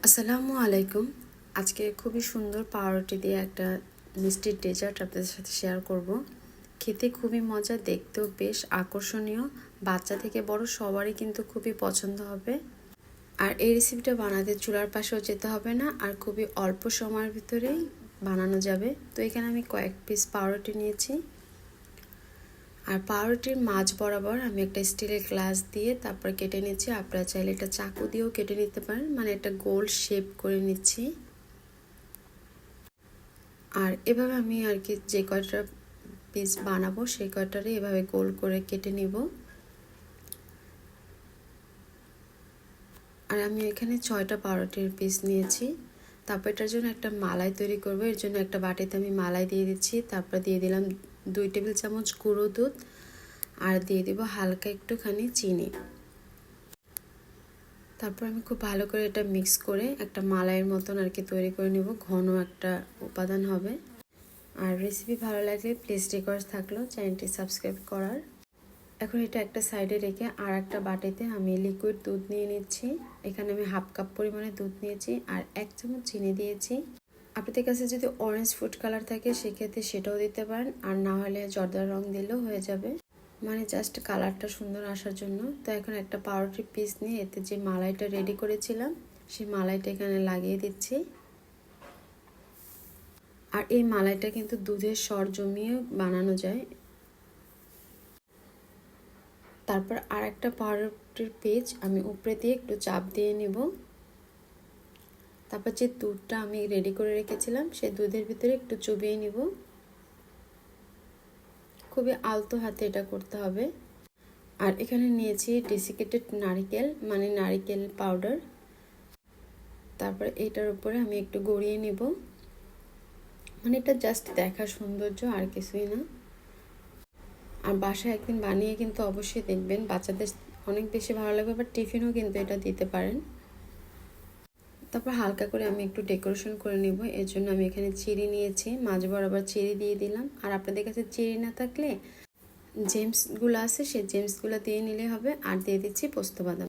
আসসালামু আলাইকুম। আজকে খুবই সুন্দর পাউরুটি দিয়ে একটা মিষ্টির ডেজার্ট আপনাদের সাথে শেয়ার করব। খেতে খুবই মজা, দেখতেও বেশ আকর্ষণীয়। বাচ্চা থেকে বড় সবারই কিন্তু খুবই পছন্দ হবে। আর এই রেসিপিটা বানাতে চুলার পাশেও যেতে হবে না, আর খুবই অল্প সময়ের ভিতরেই বানানো যাবে। তো এখানে আমি কয়েক পিস পাউরুটি নিয়েছি। আর পাউরুটির মাঝ বরাবর আমি একটা স্টিলের গ্লাস দিয়ে তারপর কেটে নিচ্ছি। আপনারা চাইলে এটা চাকু দিয়েও কেটে নিতে পারেন, মানে একটা গোল শেপ করে নিচ্ছি। আর এভাবে আমি আর কি যে কয়টা পিস বানাবো সেই কয়টারই এভাবে গোল করে কেটে নিব। আর আমি এখানে 6টা পাউরুটির পিস নিয়েছি। তারপর এটার জন্য একটা মালাই তৈরি করব। এর জন্য একটা বাটিতে আমি মালাই দিয়ে দিচ্ছি। তারপর দিয়ে দিলাম 2 টেবিল চামচ গুঁড়ো দুধ, আর দিয়ে দিব হালকা একটুখানি চিনি। তারপর আমি খুব ভালো করে এটা মিক্স করে একটা মালাইয়ের মতন আর কি তৈরি করে নেব। ঘন একটা উপাদান হবে। আর রেসিপি ভালো লাগলে প্লিজ রিকোয়েস্ট থাকলো চ্যানেলটি সাবস্ক্রাইব করার। এখন এটা একটা সাইডে রেখে আর একটা বাটিতে আমি লিকুইড দুধ নিয়ে নিচ্ছি। এখানে আমি হাফ কাপ পরিমাণে দুধ নিয়েছি আর 1 চামচ চিনি দিয়েছি। আপনাদের কাছে যদি অরেঞ্জ ফুড কালার থাকে সেক্ষেত্রে সেটাও দিতে পারেন, আর না হলে জর্দার রং দিলেও হয়ে যাবে, মানে জাস্ট কালারটা সুন্দর আসার জন্য। তো এখন একটা পাউরুটির পিস নিয়ে এতে যে মালাইটা রেডি করেছিলাম সেই মালাইটা এখানে লাগিয়ে দিচ্ছি। আর এই মালাইটা কিন্তু দুধের সর জমিয়ে বানানো যায়। তারপর আর একটা পাউরুটির পেজ আমি উপরে দিয়ে একটু চাপ দিয়ে নেব। তারপর যে দুধটা আমি রেডি করে রেখেছিলাম সেই দুধের ভিতরে একটু চুবিয়ে নিব। খুবই আলতো হাতে এটা করতে হবে। আর এখানে নিয়েছি ডেসিকেটেড নারকেল, মানে নারকেল পাউডার। তারপর এটার উপরে আমি একটু গড়িয়ে নেব, মানে এটা জাস্ট দেখার সৌন্দর্য, আর কিছুই না। আর বাসায় একদিন বানিয়ে কিন্তু অবশ্যই দেখবেন, বাচ্চাদের অনেক বেশি ভালো লাগবে। বা টিফিনও কিন্তু এটা দিতে পারেন। তারপর হালকা করে আমি একটু ডেকোরেশন করে নেব। এর জন্য আমি এখানে চেরি নিয়েছি, মাঝ বরাবর চেরি দিয়ে দিলাম। আর আপনাদের কাছে চেরি না থাকলে জেমসগুলো আছে সেই জেমসগুলো দিয়ে নিলে হবে। আর দিয়ে দিচ্ছি পোস্ত বাদাম।